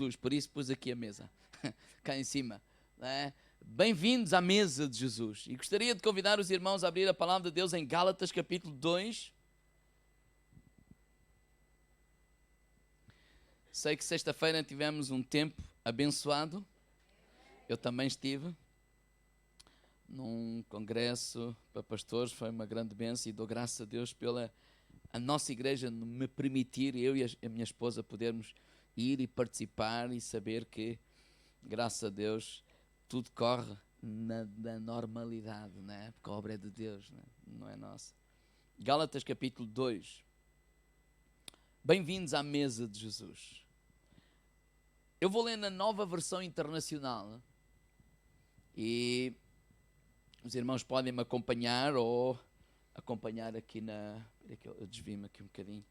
Por isso pus aqui a mesa, cá em cima. Né? Bem-vindos à mesa de Jesus. E gostaria de convidar os irmãos a abrir a palavra de Deus em Gálatas capítulo 2. Sei que sexta-feira tivemos um tempo abençoado. Eu também estive num congresso para pastores, foi uma grande bênção e dou graças a Deus pela a nossa igreja me permitir, eu e a minha esposa, podermos ir e participar e saber que, graças a Deus, tudo corre na normalidade, né? Porque a obra é de Deus, né? Não é nossa. Gálatas capítulo 2. Bem-vindos à mesa de Jesus. Eu vou ler na Nova Versão Internacional e os irmãos podem me acompanhar ou acompanhar aqui na... Eu desvio-me aqui um bocadinho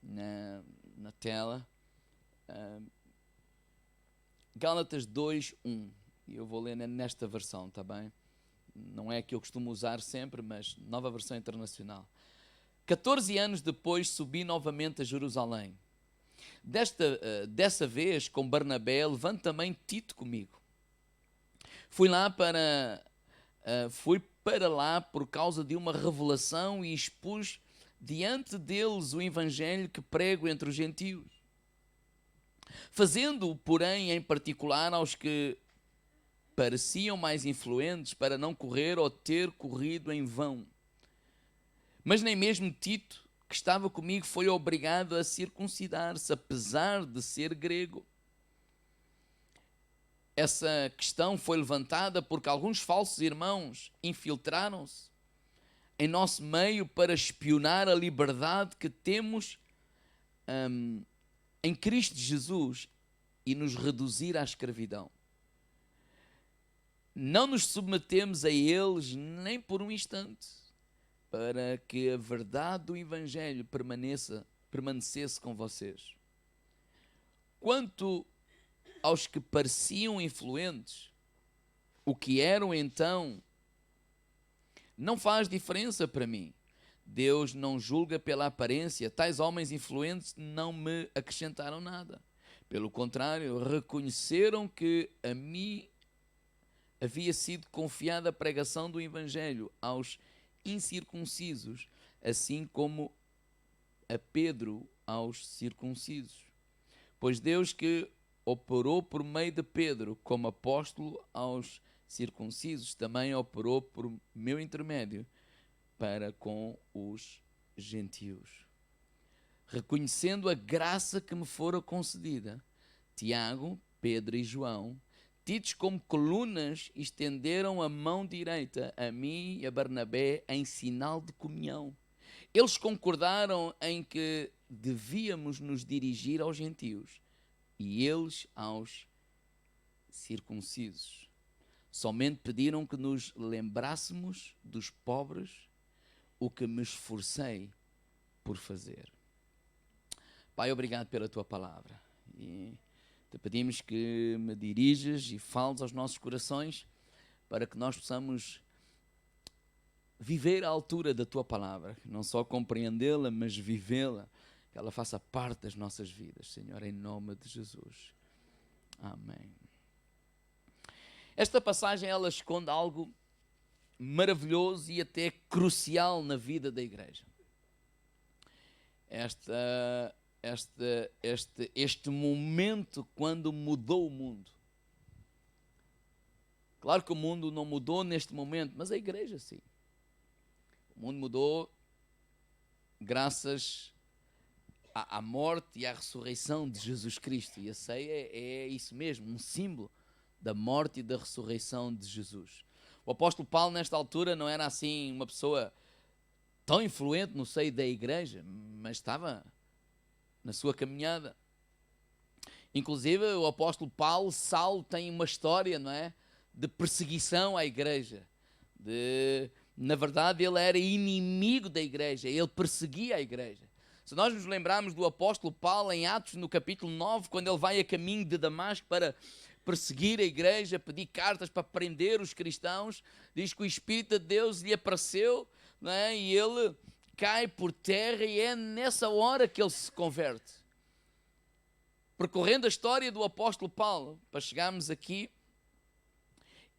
na tela. Gálatas 2:1. E eu vou ler nesta versão, está bem? Não é a que eu costumo usar sempre, mas Nova Versão Internacional. 14 anos depois subi novamente a Jerusalém. Dessa vez com Barnabé, levando também Tito comigo. Fui para lá por causa de uma revelação e expus diante deles o evangelho que prego entre os gentios. Fazendo-o, porém, em particular aos que pareciam mais influentes, para não correr ou ter corrido em vão. Mas nem mesmo Tito, que estava comigo, foi obrigado a circuncidar-se, apesar de ser grego. Essa questão foi levantada porque alguns falsos irmãos infiltraram-se em nosso meio para espionar a liberdade que temos em Cristo Jesus e nos reduzir à escravidão. Não nos submetemos a eles nem por um instante, para que a verdade do Evangelho permanecesse com vocês. Quanto aos que pareciam influentes, o que eram então, não faz diferença para mim. Deus não julga pela aparência. Tais homens influentes não me acrescentaram nada. Pelo contrário, reconheceram que a mim havia sido confiada a pregação do Evangelho aos incircuncisos, assim como a Pedro aos circuncisos. Pois Deus que operou por meio de Pedro como apóstolo aos circuncisos, também operou por meu intermédio para com os gentios. Reconhecendo a graça que me fora concedida, Tiago, Pedro e João, tidos como colunas, estenderam a mão direita a mim e a Barnabé em sinal de comunhão. Eles concordaram em que devíamos nos dirigir aos gentios e eles aos circuncisos. Somente pediram que nos lembrássemos dos pobres, o que me esforcei por fazer. Pai, obrigado pela tua palavra. E te pedimos que me dirijas e fales aos nossos corações para que nós possamos viver à altura da tua palavra, não só compreendê-la, mas vivê-la, que ela faça parte das nossas vidas, Senhor, em nome de Jesus. Amém. Esta passagem, ela esconde algo maravilhoso e até crucial na vida da igreja. Este momento quando mudou o mundo. Claro que o mundo não mudou neste momento, mas a igreja sim. O mundo mudou graças à morte e à ressurreição de Jesus Cristo. E a ceia é isso mesmo, um símbolo da morte e da ressurreição de Jesus. O apóstolo Paulo, nesta altura, não era assim uma pessoa tão influente no seio da igreja, mas estava na sua caminhada. Inclusive, o apóstolo Saulo tem uma história, não é, de perseguição à igreja. Na verdade, ele era inimigo da igreja, ele perseguia a igreja. Se nós nos lembrarmos do apóstolo Paulo em Atos, no capítulo 9, quando ele vai a caminho de Damasco para perseguir a igreja, pedir cartas para prender os cristãos, diz que o Espírito de Deus lhe apareceu, não é? E ele cai por terra e é nessa hora que ele se converte. Percorrendo a história do apóstolo Paulo, para chegarmos aqui,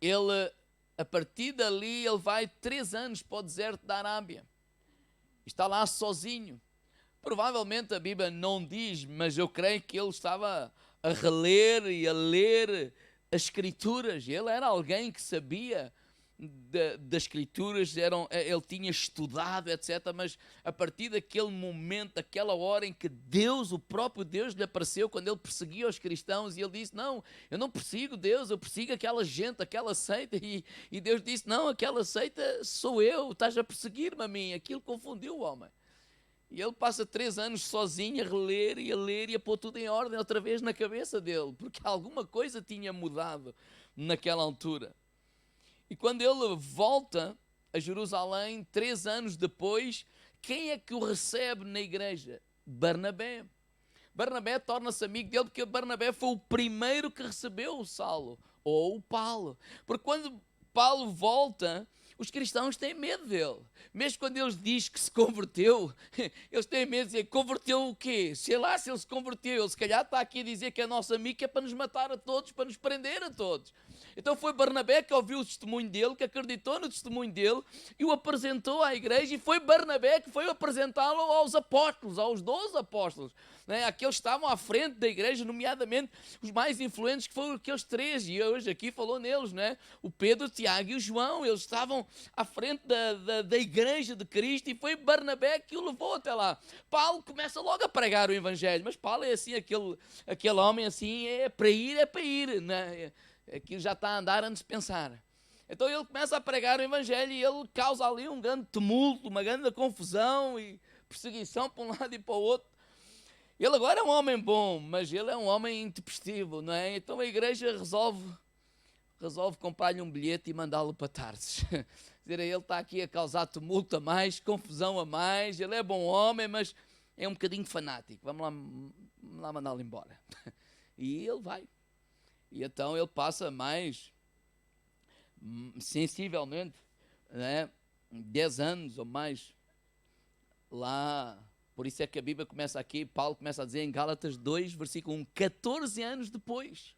ele, a partir dali, ele vai 3 anos para o deserto da Arábia. Está lá sozinho. Provavelmente a Bíblia não diz, mas eu creio que ele estava a reler e a ler as Escrituras. Ele era alguém que sabia das Escrituras, ele tinha estudado, etc. Mas a partir daquele momento, daquela hora em que Deus, o próprio Deus, lhe apareceu quando ele perseguia os cristãos, e ele disse: não, eu não persigo Deus, eu persigo aquela gente, aquela seita. E Deus disse: não, aquela seita sou eu, estás a perseguir-me a mim. Aquilo confundiu o homem. E ele passa 3 anos sozinho a reler e a pôr tudo em ordem outra vez na cabeça dele, porque alguma coisa tinha mudado naquela altura. E quando ele volta a Jerusalém, 3 anos depois, quem é que o recebe na igreja? Barnabé. Barnabé torna-se amigo dele, porque Barnabé foi o primeiro que recebeu o Saulo, ou o Paulo. Porque quando Paulo volta, os cristãos têm medo dele. Mesmo quando ele diz que se converteu, eles têm medo de dizer: converteu o quê? Sei lá se ele se converteu. Ele se calhar está aqui a dizer que é nosso amigo, que é para nos matar a todos, para nos prender a todos. Então foi Barnabé que ouviu o testemunho dele, que acreditou no testemunho dele e o apresentou à igreja, e foi Barnabé que foi apresentá-lo aos apóstolos, aos 12 apóstolos, né? Aqueles que estavam à frente da igreja, nomeadamente os mais influentes, que foram aqueles 3, e hoje aqui falou neles, né? O Pedro, o Tiago e o João. Eles estavam à frente da igreja de Cristo, e foi Barnabé que o levou até lá. Paulo começa logo a pregar o evangelho, mas Paulo é assim, aquele homem assim, é para ir, né? Aquilo já está a andar antes de pensar. Então ele começa a pregar o evangelho, e ele causa ali um grande tumulto, uma grande confusão e perseguição para um lado e para o outro. Ele agora é um homem bom, mas ele é um homem intempestivo, não é? Então a igreja resolve comprar-lhe um bilhete e mandá-lo para Tarsis. Dizer, ele está aqui a causar tumulto a mais, confusão a mais. Ele é bom homem, mas é um bocadinho fanático. Vamos lá mandá-lo embora. E ele vai. E então ele passa mais, sensivelmente, né, 10 anos ou mais lá. Por isso é que a Bíblia começa aqui, Paulo começa a dizer em Gálatas 2, versículo 1, 14 anos depois.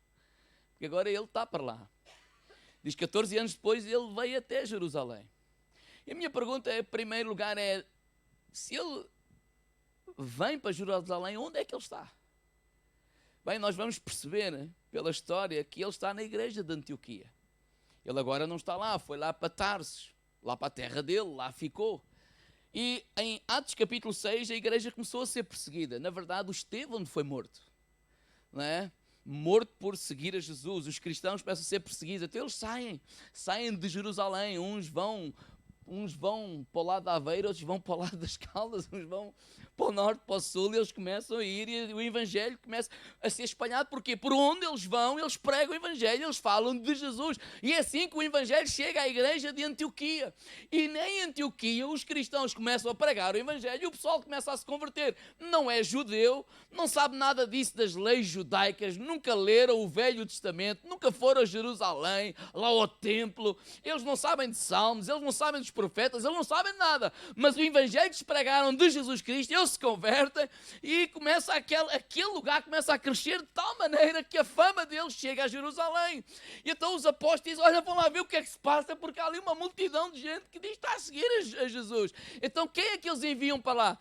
Porque agora ele está para lá. Diz 14 anos depois ele veio até Jerusalém. E a minha pergunta, em primeiro lugar, é: se ele vem para Jerusalém, onde é que ele está? Bem, nós vamos perceber, né, pela história, que ele está na igreja de Antioquia. Ele agora não está lá, foi lá para Tarsis, lá para a terra dele, lá ficou. E em Atos capítulo 6, a igreja começou a ser perseguida. Na verdade, o Estevão foi morto, não é? Morto por seguir a Jesus. Os cristãos começam a ser perseguidos. Então eles saem de Jerusalém. Uns vão para o lado da Aveiro, outros vão para o lado das Caldas, uns vão para o norte, para o sul, e eles começam a ir, e o evangelho começa a ser espalhado. Porquê? Por onde eles vão, eles pregam o evangelho, eles falam de Jesus. E é assim que o evangelho chega à igreja de Antioquia. E nem em Antioquia os cristãos começam a pregar o evangelho e o pessoal começa a se converter. Não é judeu, não sabe nada disso das leis judaicas, nunca leram o Velho Testamento, nunca foram a Jerusalém, lá ao templo. Eles não sabem de salmos, eles não sabem dos profetas, eles não sabem nada. Mas o evangelho que se pregaram de Jesus Cristo, eles se convertem, e começa aquele lugar começa a crescer de tal maneira que a fama deles chega a Jerusalém. E então os apóstolos dizem: olha, vão lá ver o que é que se passa, porque há ali uma multidão de gente que diz que está a seguir a Jesus. Então quem é que eles enviam para lá?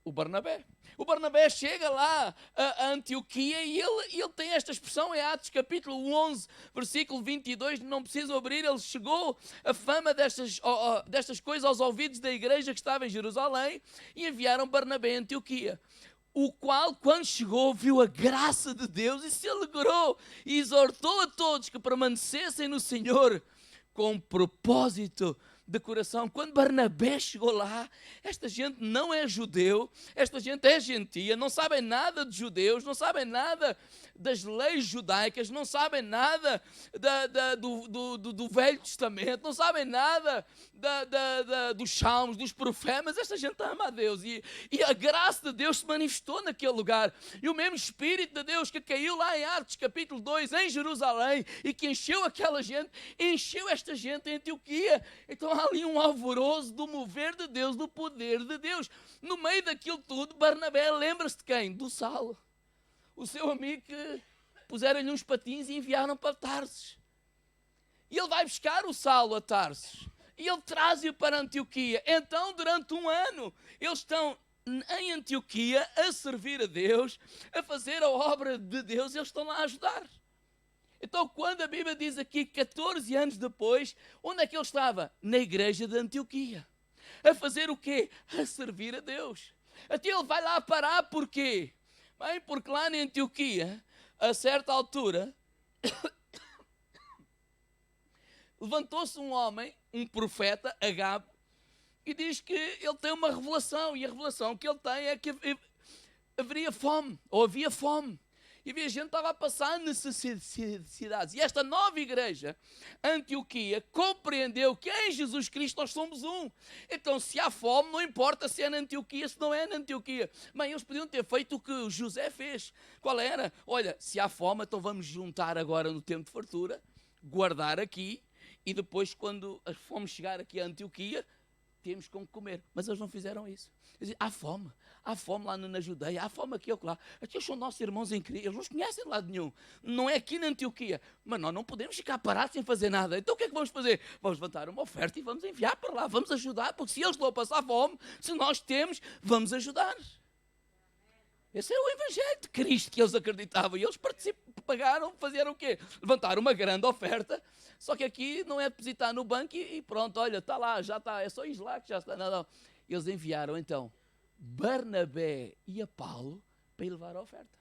O Barnabé. O Barnabé chega lá a Antioquia, e ele tem esta expressão em Atos capítulo 11, versículo 22, não preciso abrir. Ele chegou a fama destas coisas aos ouvidos da igreja que estava em Jerusalém, e enviaram Barnabé a Antioquia. O qual, quando chegou, viu a graça de Deus e se alegrou, e exortou a todos que permanecessem no Senhor com propósito de coração. Quando Barnabé chegou lá, esta gente não é judeu, esta gente é gentia, não sabem nada de judeus, não sabem nada das leis judaicas, não sabem nada do Velho Testamento, não sabem nada dos salmos, dos profetas, mas esta gente ama a Deus, e a graça de Deus se manifestou naquele lugar, e o mesmo Espírito de Deus que caiu lá em Atos capítulo 2, em Jerusalém, e que encheu aquela gente, encheu esta gente em Antioquia. Então há ali um alvoroço do mover de Deus, do poder de Deus. No meio daquilo tudo, Barnabé lembra-se de quem? Do Saulo. o seu amigo que puseram-lhe uns patins e enviaram para Tarsis. E ele vai buscar o Saulo a Tarsis. E ele traz-o para Antioquia. Então, durante um ano, eles estão em Antioquia a servir a Deus, a fazer a obra de Deus, eles estão lá a ajudar. Então, quando a Bíblia diz aqui 14 anos depois, onde é que ele estava? Na igreja de Antioquia. A fazer o quê? A servir a Deus. Até ele vai lá parar, porquê? Bem, porque lá na Antioquia, a certa altura, levantou-se um homem, um profeta, Agabe, e diz que ele tem uma revelação, e a revelação que ele tem é que haveria fome, ou havia fome. E havia gente que estava a passar necessidades. E esta nova igreja, Antioquia, compreendeu que em Jesus Cristo nós somos um. Então, se há fome, não importa se é na Antioquia, se não é na Antioquia. Bem, eles podiam ter feito o que José fez. Qual era? Olha, se há fome, então vamos juntar agora no tempo de fartura, guardar aqui, e depois, quando a fome chegar aqui a Antioquia, temos como comer. Mas eles não fizeram isso. Eles dizem, há fome lá na Judeia, há fome aqui ou lá. Aqueles são nossos irmãos em Cristo, eles não nos conhecem de lado nenhum. Não é aqui na Antioquia. Mas nós não podemos ficar parados sem fazer nada. Então o que é que vamos fazer? Vamos levantar uma oferta e vamos enviar para lá, vamos ajudar, porque se eles estão a passar fome, se nós temos, vamos ajudar. Esse é o Evangelho de Cristo que eles acreditavam. E eles pagaram, fizeram o quê? Levantaram uma grande oferta. Só que aqui não é depositar no banco e pronto, olha, está lá, já está, é só ir lá que já está. Não. Eles enviaram então Barnabé e a Paulo para ir levar a oferta.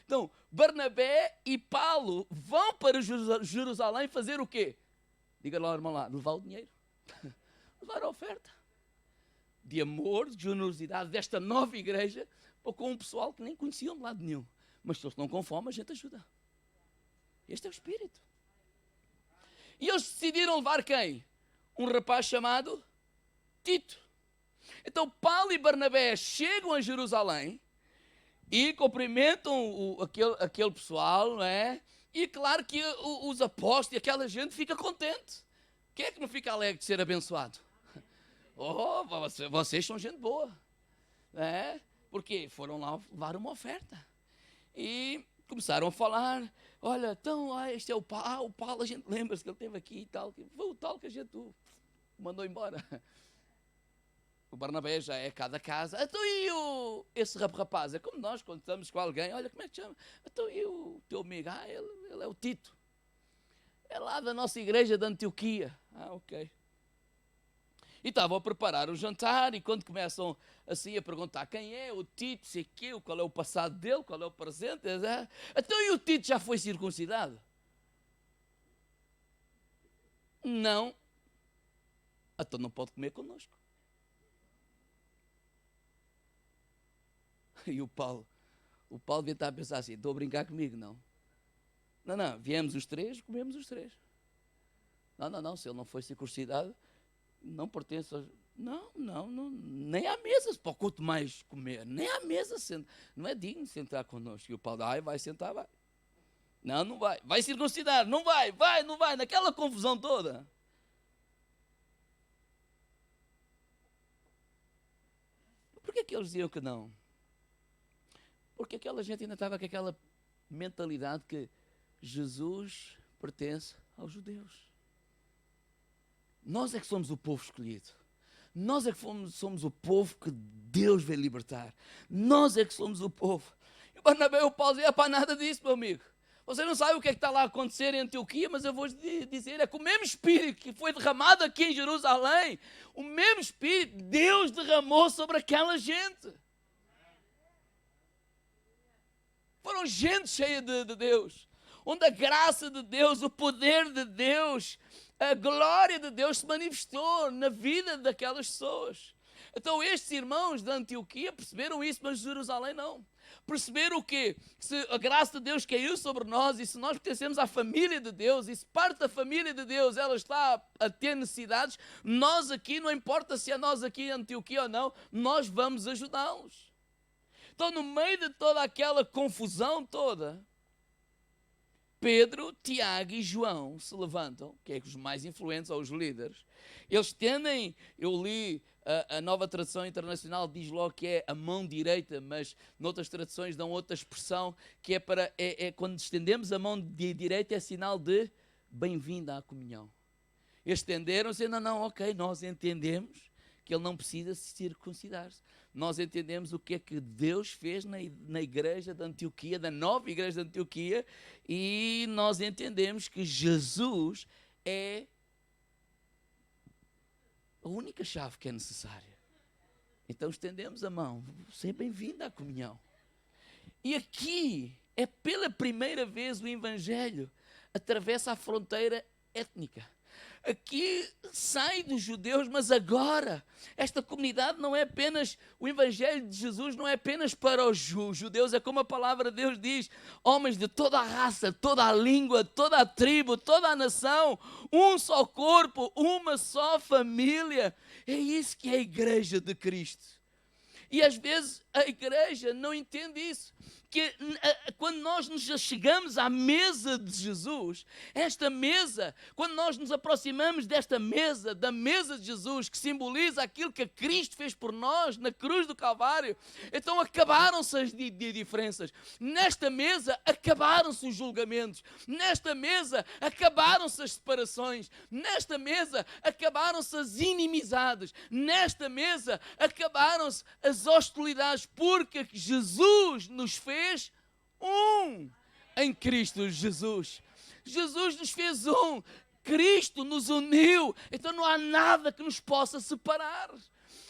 Então, Barnabé e Paulo vão para Jerusalém fazer o quê? Diga lá, irmão, lá, levar o dinheiro. Levar a oferta. De amor, de generosidade desta nova igreja, com um pessoal que nem conheciam de lado nenhum. Mas se eles estão com fome, a gente ajuda. Este é o Espírito. E eles decidiram levar quem? Um rapaz chamado Tito. Então Paulo e Barnabé chegam a Jerusalém e cumprimentam aquele pessoal, não é? E claro que os apóstolos e aquela gente fica contente. Quem é que não fica alegre de ser abençoado? Oh, vocês são gente boa. Não é? Porque foram lá levar uma oferta. E começaram a falar, olha, então, este é o Paulo, a gente lembra-se que ele esteve aqui e tal, foi o tal que a gente mandou embora. O Barnabé já é cada casa. Então e esse rapaz? É como nós, quando estamos com alguém, olha, como é que te chama? Então e o teu amigo? Ele é o Tito. É lá da nossa igreja de Antioquia. Ok. E estavam a preparar o jantar, e quando começam assim a perguntar quem é o Tito, sei que, qual é o passado dele, qual é o presente, então e o Tito já foi circuncidado? Não. Então não pode comer connosco. E o Paulo devia estar a pensar assim, estou a brincar comigo, não. Não, viemos os três, comemos os três. Não, se ele não foi circuncidado, não pertence a... Não, nem à mesa, para quanto mais comer, nem à mesa, não é digno de sentar connosco. E o Paulo, vai sentar, vai. Não vai. Vai circuncidar, não vai, naquela confusão toda. Por que eles diziam que não? Porque aquela gente ainda estava com aquela mentalidade que Jesus pertence aos judeus. Nós é que somos o povo escolhido. Nós é que somos o povo que Deus vai libertar. Nós é que somos o povo. E o Barnabé e o Paulo diziam, para nada disso, meu amigo. Você não sabe o que é que está lá a acontecer em Antioquia, mas eu vou dizer, é que o mesmo Espírito que foi derramado aqui em Jerusalém, o mesmo Espírito, Deus derramou sobre aquela gente. Foram gente cheia de Deus, onde a graça de Deus, o poder de Deus, a glória de Deus se manifestou na vida daquelas pessoas. Então estes irmãos de Antioquia perceberam isso, mas de Jerusalém não. Perceberam o quê? Que se a graça de Deus caiu sobre nós e se nós pertencemos à família de Deus e se parte da família de Deus ela está a ter necessidades, nós aqui, não importa se é nós aqui em Antioquia ou não, nós vamos ajudá-los. Então no meio de toda aquela confusão toda, Pedro, Tiago e João se levantam, que é os mais influentes, ou os líderes. Eles tendem, eu li a Nova Tradução Internacional, diz logo que é a mão direita, mas noutras traduções dão outra expressão, que é quando estendemos a mão direita, é sinal de bem-vindo à comunhão. Eles estenderam-se e não, ok, nós entendemos que ele não precisa se circuncidar-se. Nós entendemos o que é que Deus fez na igreja de Antioquia, da nova igreja de Antioquia, e nós entendemos que Jesus é a única chave que é necessária. Então estendemos a mão. Seja bem-vindo à comunhão. E aqui é pela primeira vez o Evangelho atravessa a fronteira étnica. Aqui sai dos judeus, mas agora esta comunidade não é apenas, o Evangelho de Jesus não é apenas para os judeus, é como a palavra de Deus diz, homens de toda a raça, toda a língua, toda a tribo, toda a nação, um só corpo, uma só família. É isso que é a igreja de Cristo. E às vezes a igreja não entende isso. Que quando nós nos chegamos à mesa de Jesus, esta mesa, quando nós nos aproximamos desta mesa, da mesa de Jesus, que simboliza aquilo que Cristo fez por nós na cruz do Calvário, então acabaram-se as diferenças. Nesta mesa acabaram-se os julgamentos. Nesta mesa acabaram-se as separações. Nesta mesa acabaram-se as inimizades. Nesta mesa acabaram-se as hostilidades, porque Jesus nos fez um em Cristo Jesus. Jesus nos fez um. Cristo nos uniu. Então não há nada que nos possa separar.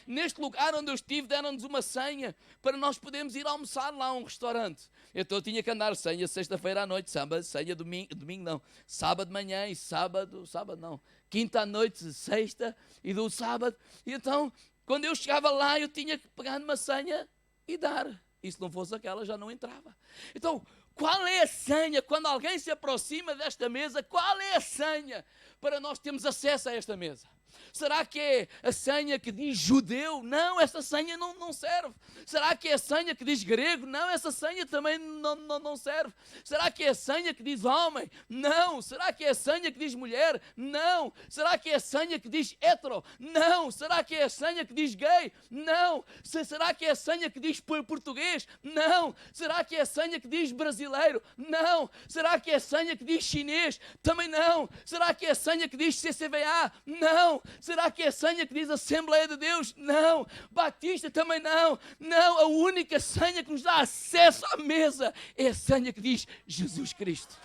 Neste lugar onde eu estive, deram-nos uma senha para nós podermos ir almoçar lá a um restaurante. Então eu tinha que andar senha sexta-feira à noite, sábado, senha domingo não, sábado de manhã e sábado não, quinta à noite, sexta e do sábado. E então, quando eu chegava lá, eu tinha que pegar numa senha e dar. E se não fosse aquela, já não entrava. Então, qual é a senha? Quando alguém se aproxima desta mesa, qual é a senha para nós termos acesso a esta mesa? Será que é a senha que diz judeu? Não, essa senha não serve. Será que é a senha que diz grego? Não, essa senha também não serve. Será que é a senha que diz homem? Não. Será que é a senha que diz mulher? Não. Será que é a senha que diz hetero? Não. Será que é a senha que diz gay? Não. Será que é a senha que diz português? Não. Será que é a senha que diz brasileiro? Não. Será que é a senha que diz chinês? Também não. Será que é a senha que diz CCVA? Não. Será que é a senha que diz Assembleia de Deus? Não. Batista também não. Não, a única senha que nos dá acesso à mesa é a senha que diz Jesus Cristo.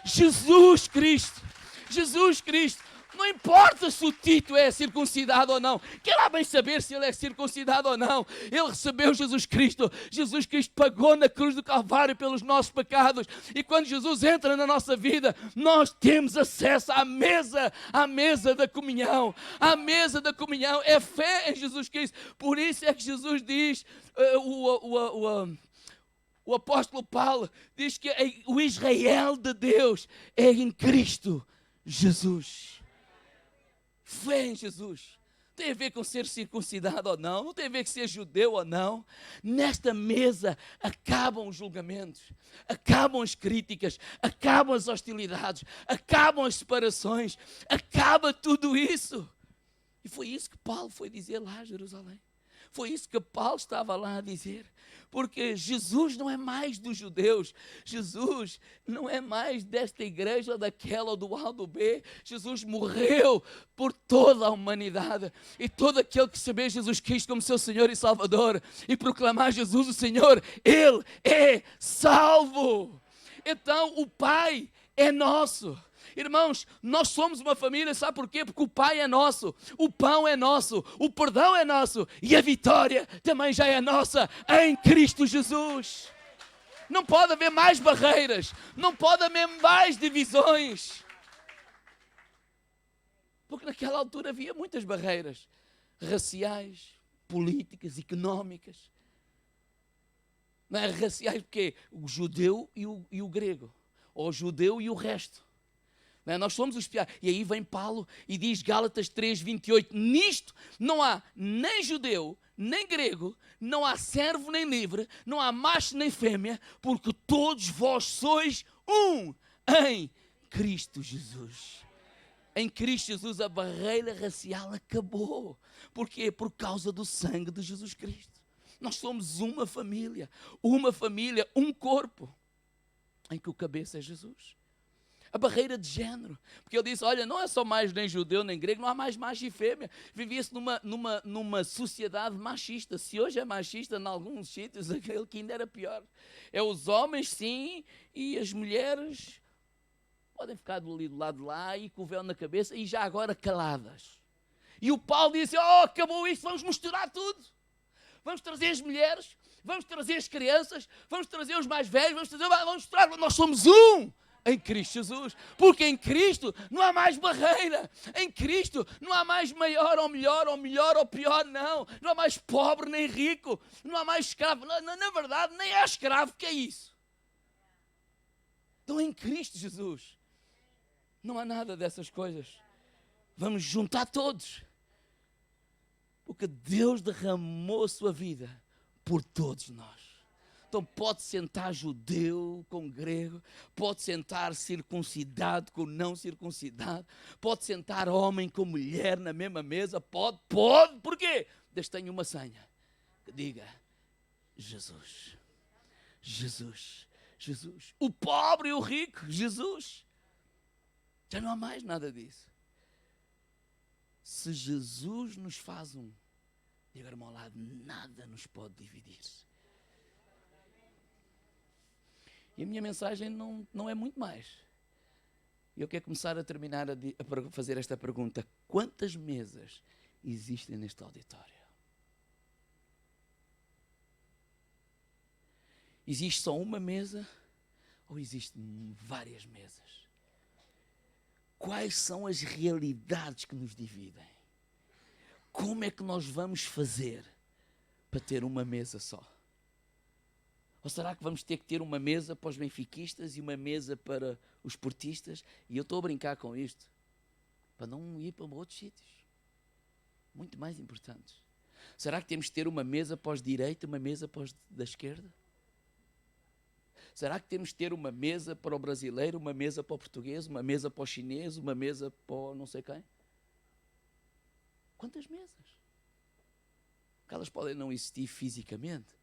Jesus Cristo. Jesus Cristo. Não importa se o Tito é circuncidado ou não. Quer lá bem saber se ele é circuncidado ou não. Ele recebeu Jesus Cristo. Jesus Cristo pagou na cruz do Calvário pelos nossos pecados. E quando Jesus entra na nossa vida, nós temos acesso à mesa da comunhão. A mesa da comunhão é fé em Jesus Cristo. Por isso é que Jesus diz, o apóstolo Paulo diz que o Israel de Deus é em Cristo Jesus. Fé em Jesus. Tem a ver com ser circuncidado ou não. Não tem a ver com ser judeu ou não. Nesta mesa acabam os julgamentos. Acabam as críticas. Acabam as hostilidades. Acabam as separações. Acaba tudo isso. E foi isso que Paulo foi dizer lá a Jerusalém. Foi isso que Paulo estava lá a dizer. Porque Jesus não é mais dos judeus. Jesus não é mais desta igreja, ou daquela, ou do A ou do B. Jesus morreu por toda a humanidade. E todo aquele que saber Jesus Cristo como seu Senhor e Salvador e proclamar Jesus o Senhor, Ele é salvo. Então o Pai é nosso. Irmãos, nós somos uma família, sabe por quê? Porque o Pai é nosso, o pão é nosso, o perdão é nosso e a vitória também já é nossa em Cristo Jesus. Não pode haver mais barreiras, não pode haver mais divisões. Porque naquela altura havia muitas barreiras raciais, políticas, económicas. Não é raciais porque o judeu e o grego, ou o judeu e o resto. Nós somos os piores. E aí vem Paulo e diz, Gálatas 3:28, nisto não há nem judeu, nem grego, não há servo nem livre, não há macho nem fêmea, porque todos vós sois um em Cristo Jesus. Em Cristo Jesus a barreira racial acabou. Por quê? Por causa do sangue de Jesus Cristo. Nós somos uma família, um corpo, em que o cabeça é Jesus. A barreira de género, porque ele disse, olha, não é só mais nem judeu nem grego, não há mais macho e fêmea. Vivia-se numa sociedade machista. Se hoje é machista, em alguns sítios, aquele que ainda era pior. É os homens, sim, e as mulheres podem ficar do lado de lá e com o véu na cabeça e já agora caladas. E o Paulo disse, acabou isto, vamos misturar tudo. Vamos trazer as mulheres, vamos trazer as crianças, vamos trazer os mais velhos, vamos mostrar, nós somos um em Cristo Jesus, porque em Cristo não há mais barreira, em Cristo não há mais maior ou melhor ou pior, não há mais pobre nem rico, não há mais escravo, na verdade nem há escravo, que é isso? Então em Cristo Jesus não há nada dessas coisas, vamos juntar todos, porque Deus derramou a sua vida por todos nós. Então pode sentar judeu com grego, pode sentar circuncidado com não circuncidado, pode sentar homem com mulher na mesma mesa, pode, porquê? Desde tenho uma senha que diga Jesus, Jesus, Jesus. O pobre e o rico, Jesus. Já não há mais nada disso. Se Jesus nos faz um, diga-me ao lado, nada nos pode dividir. E a minha mensagem não é muito mais. Eu quero começar a terminar a fazer esta pergunta. Quantas mesas existem neste auditório? Existe só uma mesa ou existem várias mesas? Quais são as realidades que nos dividem? Como é que nós vamos fazer para ter uma mesa só? Ou será que vamos ter que ter uma mesa para os benfiquistas e uma mesa para os portistas? E eu estou a brincar com isto, para não ir para outros sítios, muito mais importantes. Será que temos que ter uma mesa para os direita e uma mesa para os da esquerda? Será que temos que ter uma mesa para o brasileiro, uma mesa para o português, uma mesa para o chinês, uma mesa para o não sei quem? Quantas mesas? Porque elas podem não existir fisicamente,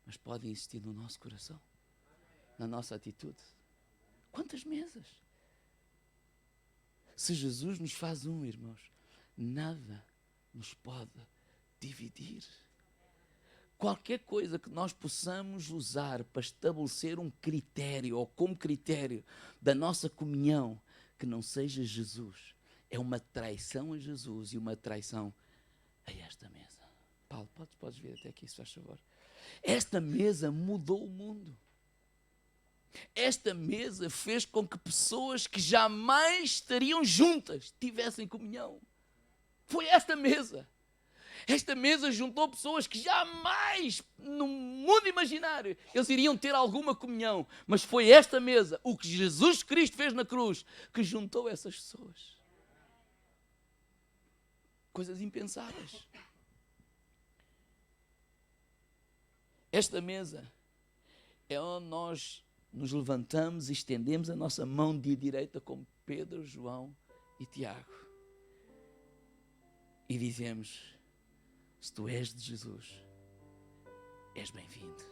mas podem existir no nosso coração, na nossa atitude. Quantas mesas? Se Jesus nos faz um, irmãos, nada nos pode dividir. Qualquer coisa que nós possamos usar para estabelecer um critério, ou como critério da nossa comunhão, que não seja Jesus, é uma traição a Jesus e uma traição a esta mesa. Paulo, podes vir até aqui, se faz favor. Esta mesa mudou o mundo. Esta mesa fez com que pessoas que jamais estariam juntas tivessem comunhão. Foi esta mesa. Esta mesa juntou pessoas que jamais, no mundo imaginário, eles iriam ter alguma comunhão. Mas foi esta mesa, o que Jesus Cristo fez na cruz, que juntou essas pessoas. Coisas impensáveis. Esta mesa é onde nós nos levantamos e estendemos a nossa mão de direita como Pedro, João e Tiago. E dizemos, se tu és de Jesus, és bem-vindo.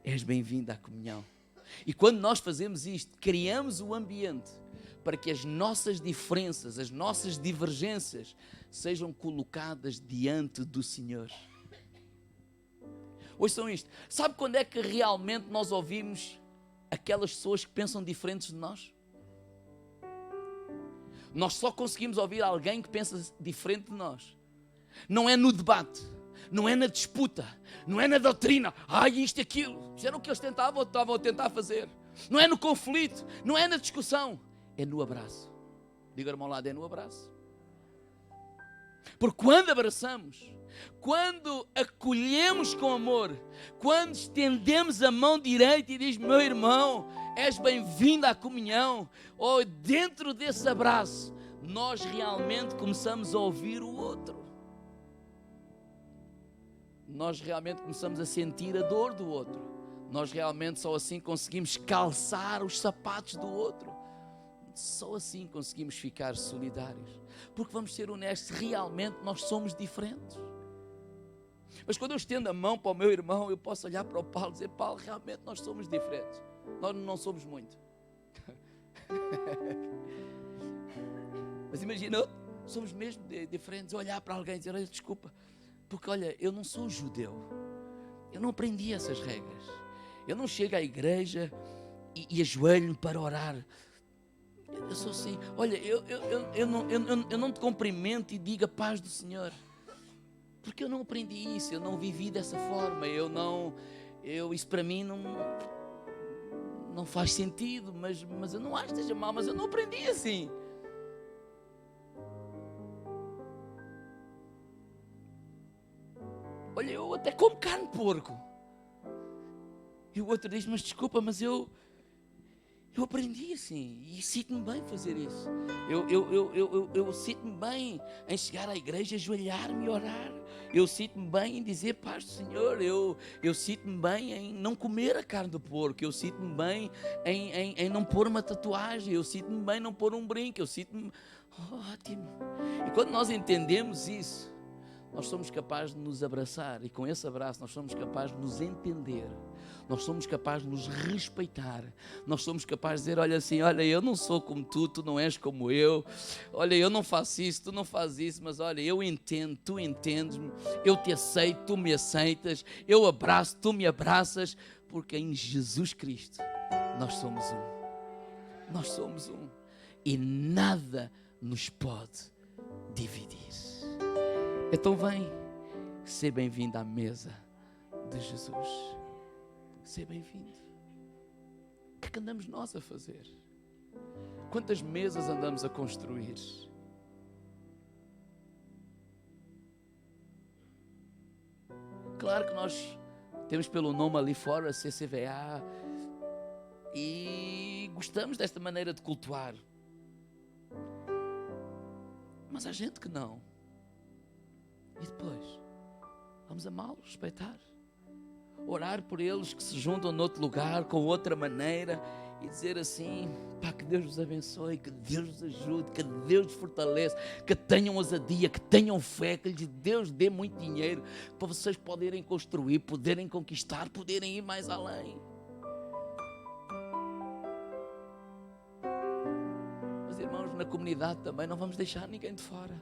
És bem-vindo à comunhão. E quando nós fazemos isto, criamos o ambiente para que as nossas diferenças, as nossas divergências sejam colocadas diante do Senhor. Ouçam isto. Sabe quando é que realmente nós ouvimos aquelas pessoas que pensam diferentes de nós? Nós só conseguimos ouvir alguém que pensa diferente de nós. Não é no debate, não é na disputa, não é na doutrina. Isto e aquilo. Isso era o que eles estavam a tentar fazer. Não é no conflito, não é na discussão. É no abraço. Diga-me ao lado, é no abraço. Porque quando abraçamos, quando acolhemos com amor, quando estendemos a mão direita e diz, meu irmão, és bem-vindo à comunhão, ou dentro desse abraço, nós realmente começamos a ouvir o outro. Nós realmente começamos a sentir a dor do outro. Nós realmente só assim conseguimos calçar os sapatos do outro. Só assim conseguimos ficar solidários. Porque vamos ser honestos, realmente nós somos diferentes. Mas quando eu estendo a mão para o meu irmão, eu posso olhar para o Paulo e dizer: Paulo, realmente nós somos diferentes. Nós não somos muito. Mas imagina, somos mesmo diferentes. Olhar para alguém e dizer: olha, desculpa, porque olha, eu não sou judeu. Eu não aprendi essas regras. Eu não chego à igreja e ajoelho-me para orar. Eu sou assim. Olha, eu não te cumprimento e digo a paz do Senhor. Porque eu não aprendi isso, eu não vivi dessa forma. Isso para mim não faz sentido. Mas eu não acho que esteja mal, mas eu não aprendi assim. Olha, eu até como carne de porco. E o outro diz: mas desculpa, mas eu aprendi assim. E sinto-me bem fazer isso. Eu sinto-me bem em chegar à igreja, ajoelhar-me e orar. Eu sinto-me bem em dizer paz do Senhor. Eu sinto-me bem em não comer a carne do porco. Eu sinto-me bem em não pôr uma tatuagem. Eu sinto-me bem em não pôr um brinco. Eu sinto-me ótimo. E quando nós entendemos isso, nós somos capazes de nos abraçar, e com esse abraço nós somos capazes de nos entender, nós somos capazes de nos respeitar, nós somos capazes de dizer: olha assim, olha, eu não sou como tu não és como eu, olha, eu não faço isso, tu não fazes isso, mas olha, eu entendo, tu entendes-me, eu te aceito, tu me aceitas, eu abraço, tu me abraças, porque em Jesus Cristo nós somos um, e nada nos pode dividir. Então vem, ser bem-vindo à mesa de Jesus. Ser bem-vindo. O que é que andamos nós a fazer? Quantas mesas andamos a construir? Claro que nós temos pelo nome ali fora, CCVA, e gostamos desta maneira de cultuar. Mas há gente que não. E depois, vamos amá-los, respeitar, orar por eles que se juntam noutro lugar, com outra maneira, e dizer assim: pá, que Deus os abençoe, que Deus os ajude, que Deus os fortaleça, que tenham ousadia, que tenham fé, que Deus dê muito dinheiro para vocês poderem construir, poderem conquistar, poderem ir mais além. Mas irmãos, na comunidade também não vamos deixar ninguém de fora.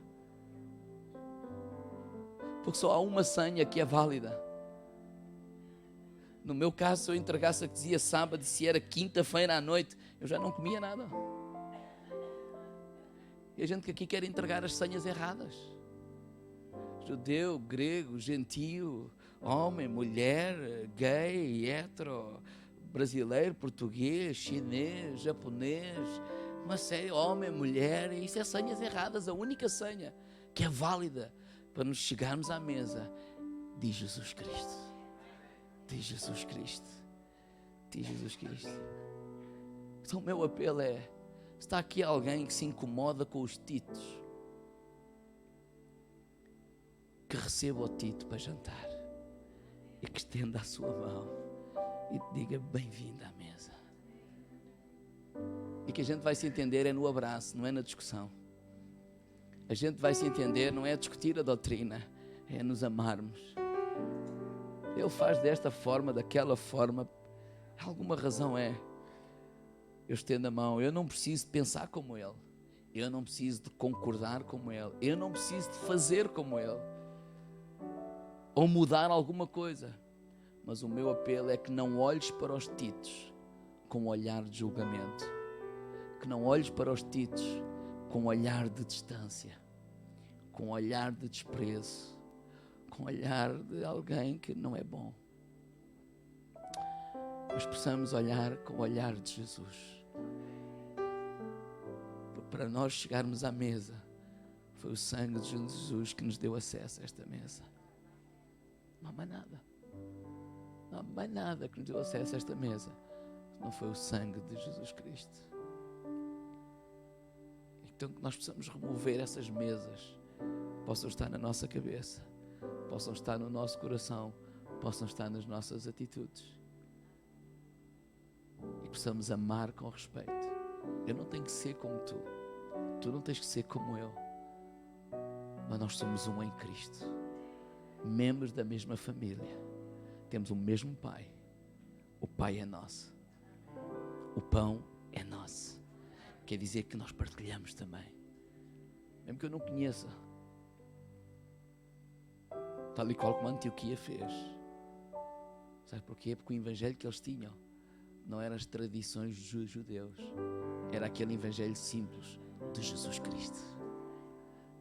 Porque só há uma senha que é válida. No meu caso, se eu entregasse a que dizia sábado, se era quinta-feira à noite, eu já não comia nada. E a gente que aqui quer entregar as senhas erradas. Judeu, grego, gentio, homem, mulher, gay, hetero, brasileiro, português, chinês, japonês, uma série, homem, mulher, isso é senhas erradas. A única senha que é válida para nos chegarmos à mesa, diz Jesus Cristo. Diz Jesus Cristo. Diz Jesus Cristo. Então o meu apelo é: está aqui alguém que se incomoda com os titos, que receba o tito para jantar e que estenda a sua mão e te diga: bem-vindo à mesa. E que a gente vai se entender é no abraço, não é na discussão. A gente vai se entender, não é discutir a doutrina, é nos amarmos. Ele faz desta forma, daquela forma, alguma razão é. Eu estendo a mão, eu não preciso de pensar como ele, eu não preciso de concordar como ele, eu não preciso de fazer como ele, ou mudar alguma coisa. Mas o meu apelo é que não olhes para os titos com um olhar de julgamento, que não olhes para os titos com um olhar de distância, com um olhar de desprezo, com um olhar de alguém que não é bom. Mas possamos olhar com o olhar de Jesus. Para nós chegarmos à mesa, foi o sangue de Jesus que nos deu acesso a esta mesa. Não há mais nada. Não há mais nada que nos deu acesso a esta mesa. Não foi o sangue de Jesus Cristo. Então que nós possamos remover essas mesas, possam estar na nossa cabeça, possam estar no nosso coração, possam estar nas nossas atitudes. possamos amar com respeito. Eu não tenho que ser como tu não tens que ser como eu, mas nós somos um em Cristo, membros da mesma família, temos o mesmo Pai. O Pai é nosso, o pão é nosso. Quer dizer que nós partilhamos também, mesmo que eu não conheça, tal e qual como a Antioquia fez. Sabe porquê? Porque o evangelho que eles tinham não eram as tradições dos judeus, era aquele evangelho simples de Jesus Cristo,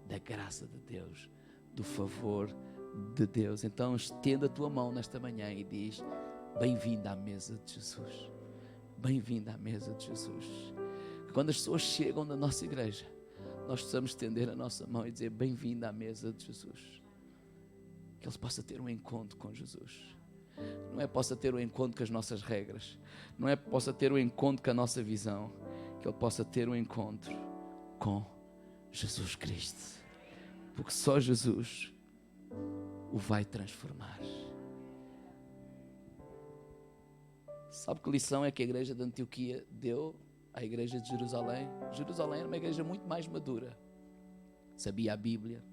da graça de Deus, do favor de Deus. Então estenda a tua mão nesta manhã e diz: bem-vindo à mesa de Jesus, bem-vindo à mesa de Jesus. Quando as pessoas chegam na nossa igreja, nós precisamos estender a nossa mão e dizer: bem-vindo à mesa de Jesus. Que eles possam ter um encontro com Jesus. Não é possa ter um encontro com as nossas regras, não é possa ter um encontro com a nossa visão, que ele possa ter um encontro com Jesus Cristo, porque só Jesus o vai transformar. Sabe que lição é que a igreja de Antioquia deu à igreja de Jerusalém? Jerusalém era uma igreja muito mais madura, sabia a Bíblia,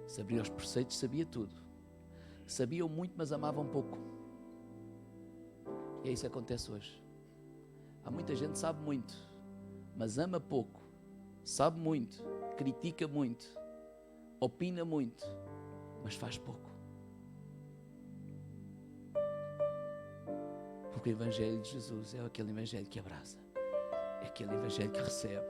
sabia os preceitos, sabia tudo. Sabiam muito, mas amavam pouco. E é isso que acontece hoje. Há muita gente que sabe muito, mas ama pouco. Sabe muito, critica muito, opina muito, mas faz pouco. Porque o evangelho de Jesus é aquele evangelho que abraça, é aquele evangelho que recebe.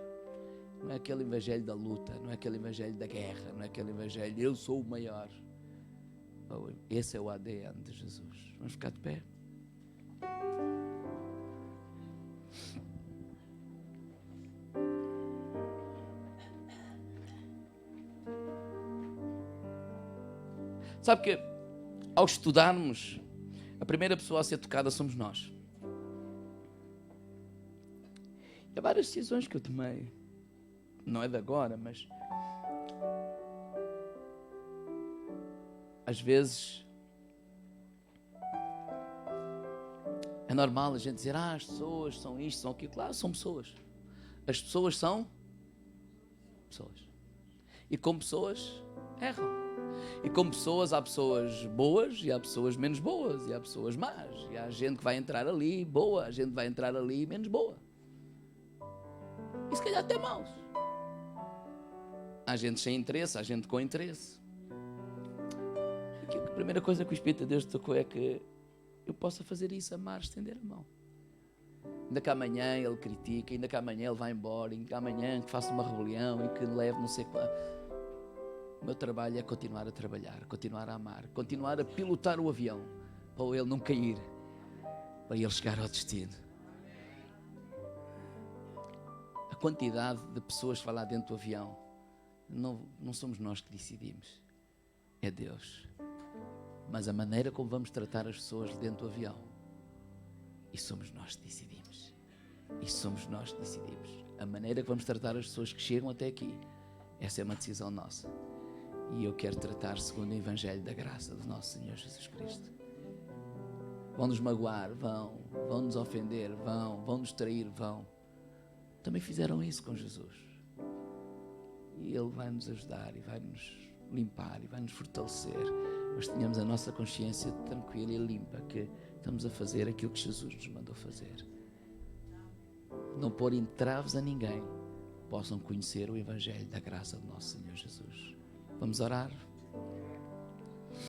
Não é aquele evangelho da luta, não é aquele evangelho da guerra, não é aquele evangelho eu sou o maior. Esse é o ADN de Jesus. Vamos ficar de pé? Sabe que ao estudarmos, a primeira pessoa a ser tocada somos nós. Há várias decisões que eu tomei, não é de agora, mas às vezes é normal a gente dizer: as pessoas são isto, são aquilo. Claro, são pessoas. As pessoas são pessoas. E como pessoas, erram. E como pessoas, há pessoas boas e há pessoas menos boas. E há pessoas más. E há gente que vai entrar ali boa, a gente vai entrar ali menos boa. E se calhar até maus. Há gente sem interesse, há gente com interesse. A primeira coisa que o Espírito de Deus tocou é que eu possa fazer isso, amar, estender a mão. Ainda que amanhã ele critique, ainda que amanhã ele vá embora, ainda que amanhã que faça uma rebelião e que leve não sei qual. O meu trabalho é continuar a trabalhar, continuar a amar, continuar a pilotar o avião para ele não cair, para ele chegar ao destino. A quantidade de pessoas que vão lá dentro do avião, não somos nós que decidimos, é Deus. Mas a maneira como vamos tratar as pessoas dentro do avião, isso somos nós que decidimos. Isso somos nós que decidimos. A maneira que vamos tratar as pessoas que chegam até aqui, essa é uma decisão nossa. E eu quero tratar segundo o Evangelho da graça do nosso Senhor Jesus Cristo. Vão nos magoar, vão nos ofender, vão nos trair, vão. Também fizeram isso com Jesus. E Ele vai nos ajudar e vai nos limpar e vai nos fortalecer. Mas tenhamos a nossa consciência tranquila e limpa, que estamos a fazer aquilo que Jesus nos mandou fazer. Não pôr entraves a ninguém, possam conhecer o Evangelho da graça do nosso Senhor Jesus. Vamos orar?